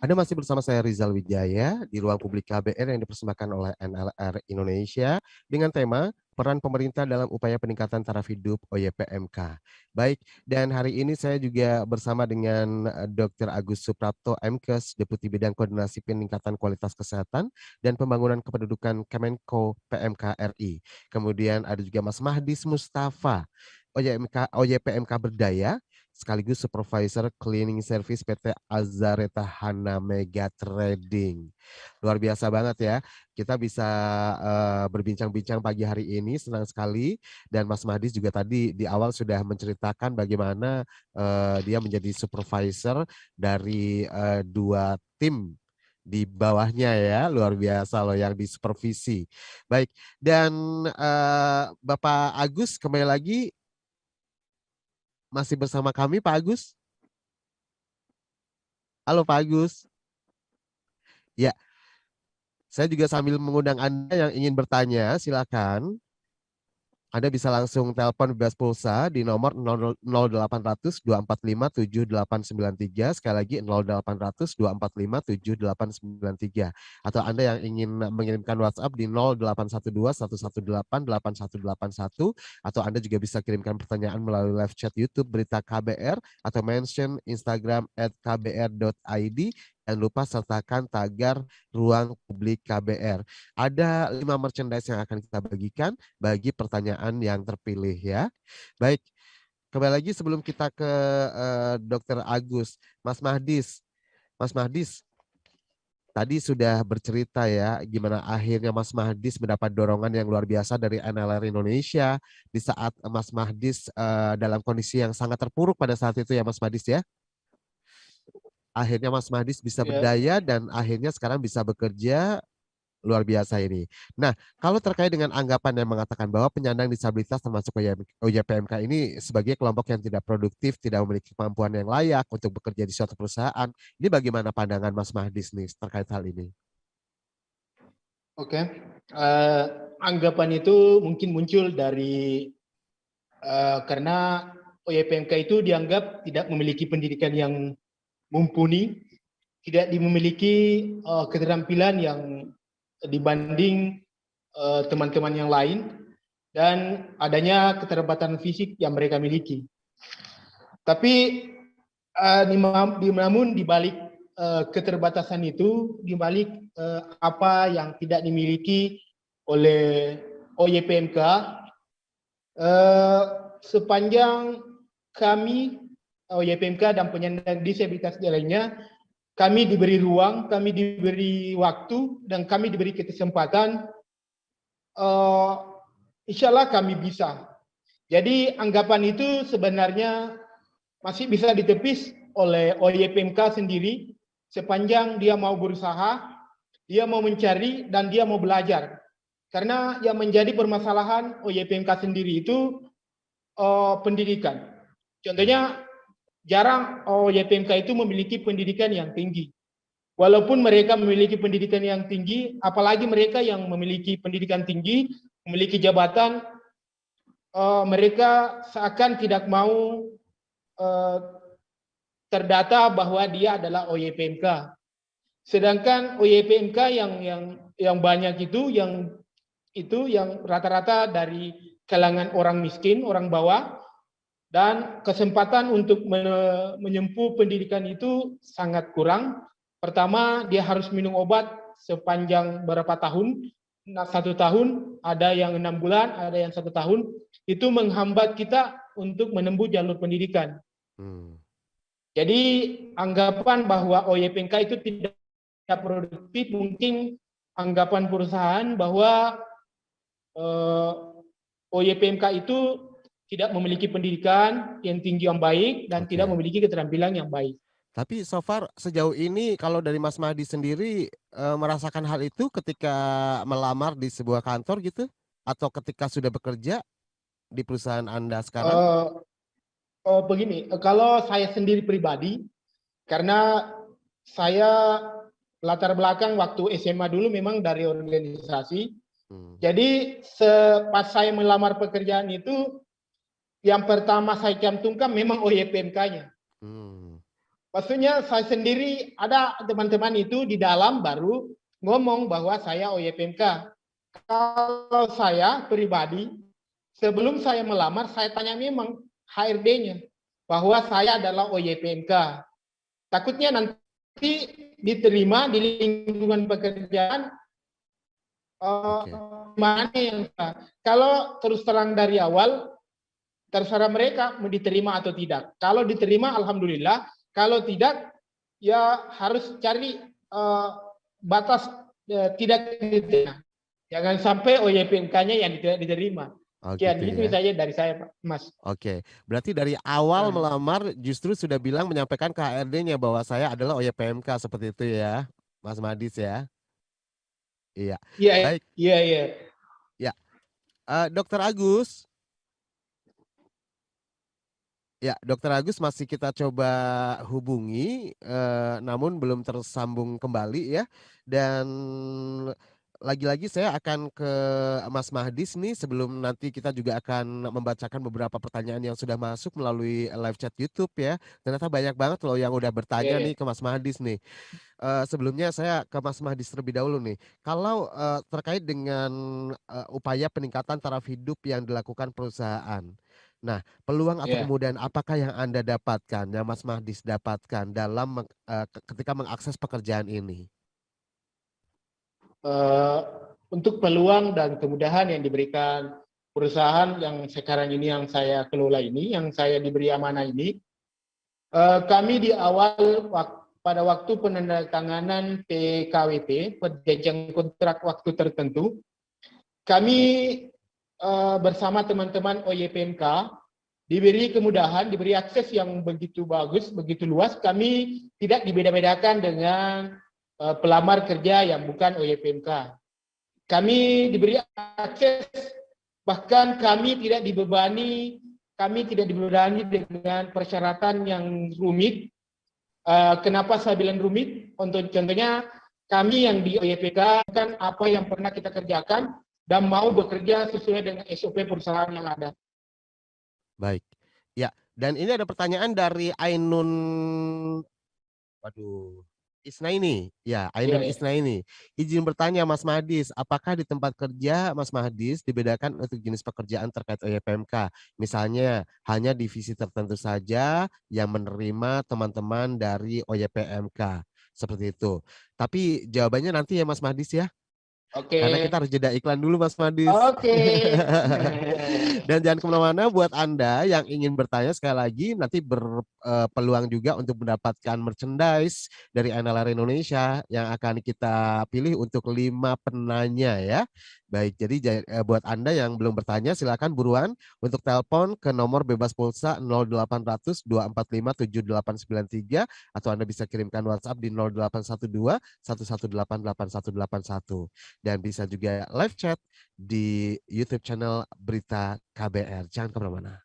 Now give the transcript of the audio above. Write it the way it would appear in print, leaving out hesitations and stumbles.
Anda masih bersama saya Rizal Wijaya di ruang publik KBR yang dipersembahkan oleh NLR Indonesia dengan tema peran pemerintah dalam upaya peningkatan taraf hidup OYPMK. Baik, dan hari ini saya juga bersama dengan Dr. Agus Suprapto MKes, Deputi Bidang Koordinasi Peningkatan Kualitas Kesehatan dan Pembangunan Kependudukan Kemenko PMK RI. Kemudian ada juga Mas Mahdis Mustafa, OYPMK Berdaya, sekaligus Supervisor Cleaning Service PT Azareta Hana Mega Trading. Luar biasa banget ya, kita bisa berbincang-bincang pagi hari ini, senang sekali. Dan Mas Mahdis juga tadi di awal sudah menceritakan bagaimana dia menjadi supervisor dari dua tim di bawahnya ya, luar biasa loh yang disupervisi. Baik, dan Bapak Agus kembali lagi masih bersama kami Pak Agus. Halo Pak Agus. Ya, saya juga sambil mengundang Anda yang ingin bertanya, silakan. Anda bisa langsung telepon bebas pulsa di nomor 0800 245 7893. Sekali lagi 0800 245 7893. Atau Anda yang ingin mengirimkan WhatsApp di 0812 118 8181. Atau Anda juga bisa kirimkan pertanyaan melalui live chat YouTube Berita KBR atau mention Instagram @kbr.id. Jangan lupa sertakan tagar ruang publik KBR. Ada 5 merchandise yang akan kita bagikan bagi pertanyaan yang terpilih ya. Baik, kembali lagi sebelum kita ke Dr. Agus, Mas Mahdis. Mas Mahdis, tadi sudah bercerita ya gimana akhirnya Mas Mahdis mendapat dorongan yang luar biasa dari NLR Indonesia di saat Mas Mahdis dalam kondisi yang sangat terpuruk pada saat itu ya Mas Mahdis ya. Akhirnya Mas Mahdis bisa Ya, berdaya dan akhirnya sekarang bisa bekerja. Luar biasa ini. Nah, kalau terkait dengan anggapan yang mengatakan bahwa penyandang disabilitas termasuk OYPMK ini sebagai kelompok yang tidak produktif, tidak memiliki kemampuan yang layak untuk bekerja di suatu perusahaan, ini bagaimana pandangan Mas Mahdis nih terkait hal ini? oke. Eh, Anggapan itu mungkin muncul dari karena OYPMK itu dianggap tidak memiliki pendidikan yang mumpuni, tidak memiliki keterampilan yang dibanding teman-teman yang lain, dan adanya keterbatasan fisik yang mereka miliki. Tapi namun di balik keterbatasan itu, di balik apa yang tidak dimiliki oleh OYPMK, sepanjang kami OYPMK dan penyandang disabilitas lainnya, kami diberi ruang, kami diberi waktu, dan kami diberi kesempatan, insya Allah kami bisa. Jadi anggapan itu sebenarnya masih bisa ditepis oleh OYPMK sendiri sepanjang dia mau berusaha, dia mau mencari, dan dia mau belajar. Karena yang menjadi permasalahan OYPMK sendiri itu pendidikan. Contohnya jarang OYPMK itu memiliki pendidikan yang tinggi. Walaupun mereka memiliki pendidikan yang tinggi, apalagi mereka yang memiliki pendidikan tinggi, memiliki jabatan, mereka seakan tidak mau terdata bahwa dia adalah OYPMK. Sedangkan OYPMK yang banyak itu yang rata-rata dari kalangan orang miskin, orang bawah, dan kesempatan untuk menyempuh pendidikan itu sangat kurang. Pertama, dia harus minum obat sepanjang berapa tahun, 1 tahun, ada yang 6 bulan, ada yang 1 tahun. Itu menghambat kita untuk menempuh jalur pendidikan. Hmm. Jadi anggapan bahwa OYPMK itu tidak produktif, mungkin anggapan perusahaan bahwa OYPMK itu tidak memiliki pendidikan yang tinggi yang baik dan tidak Oke. memiliki keterampilan yang baik. Tapi so far sejauh ini kalau dari Mas Mahdi sendiri merasakan hal itu ketika melamar di sebuah kantor gitu atau ketika sudah bekerja di perusahaan Anda sekarang? Uh, Begini, kalau saya sendiri pribadi, karena saya latar belakang waktu SMA dulu memang dari organisasi, Hmm. jadi pas saya melamar pekerjaan itu, yang pertama saya cantumkan memang OYPMK-nya. Hmm. Maksudnya saya sendiri, ada teman-teman itu di dalam baru ngomong bahwa saya OYPMK. Kalau saya pribadi, sebelum saya melamar, saya tanya memang HRD-nya bahwa saya adalah OYPMK. Takutnya nanti diterima di lingkungan pekerjaan, Oke. mana yang salah. Kalau terus terang dari awal, terserah mereka mau diterima atau tidak. Kalau diterima, alhamdulillah. Kalau tidak, ya harus cari batas tidak diterima. Jangan sampai OYPMK-nya yang tidak diterima. Oh Sekian, gitu itu ya. saja dari saya, Pak Mas. Oke, berarti dari awal Nah, melamar justru sudah bilang menyampaikan ke HRD-nya bahwa saya adalah OYPMK seperti itu ya, Mas Madis ya. Iya, iya, baik. iya, iya. Ya, Dokter Agus. Ya, Dokter Agus masih kita coba hubungi, namun belum tersambung kembali ya. Dan lagi-lagi saya akan ke Mas Mahdis nih sebelum nanti kita juga akan membacakan beberapa pertanyaan yang sudah masuk melalui live chat YouTube ya. Ternyata banyak banget loh yang udah Iya, bertanya iya. nih ke Mas Mahdis nih. Sebelumnya saya ke Mas Mahdis terlebih dahulu nih. Kalau terkait dengan upaya peningkatan taraf hidup yang dilakukan perusahaan. Nah, peluang atau Iya. kemudahan apakah yang Anda dapatkan, yang Mas Mahdis dapatkan dalam ketika mengakses pekerjaan ini? Eh, untuk peluang dan kemudahan yang diberikan perusahaan yang sekarang ini yang saya kelola ini, yang saya diberi amanah ini, kami di awal pada waktu penandatanganan PKWT, perjanjian kontrak waktu tertentu, kami bersama teman-teman OYPMK diberi kemudahan, diberi akses yang begitu bagus, begitu luas. Kami tidak dibeda-bedakan dengan pelamar kerja yang bukan OYPMK. Kami diberi akses, bahkan kami tidak dibebani dengan persyaratan yang rumit. Kenapa saya bilang rumit? Untuk contohnya, kami yang di OYPK kan apa yang pernah kita kerjakan dan mau bekerja sesuai dengan SOP perusahaan yang ada. Baik. Ya, dan ini ada pertanyaan dari Ainun, waduh, Isnaini. Ya, Ya, Ainun ya. Isnaini. Izin bertanya Mas Mahdis, apakah di tempat kerja Mas Mahdis dibedakan untuk jenis pekerjaan terkait OYPMK? Misalnya hanya divisi tertentu saja yang menerima teman-teman dari OYPMK. Seperti itu. Tapi jawabannya nanti ya Mas Mahdis ya. Oke. Karena kita harus jeda iklan dulu Mas Madis. Oke. Dan jangan kemana-mana buat Anda yang ingin bertanya sekali lagi nanti berpeluang juga untuk mendapatkan merchandise dari NLR Indonesia yang akan kita pilih untuk 5 penanya ya. Baik, jadi buat Anda yang belum bertanya silakan buruan untuk telepon ke nomor bebas pulsa 0800 245 7893 atau Anda bisa kirimkan WhatsApp di 0812 118 8181 dan bisa juga live chat di YouTube channel Berita KBR. Jangan kemana-mana.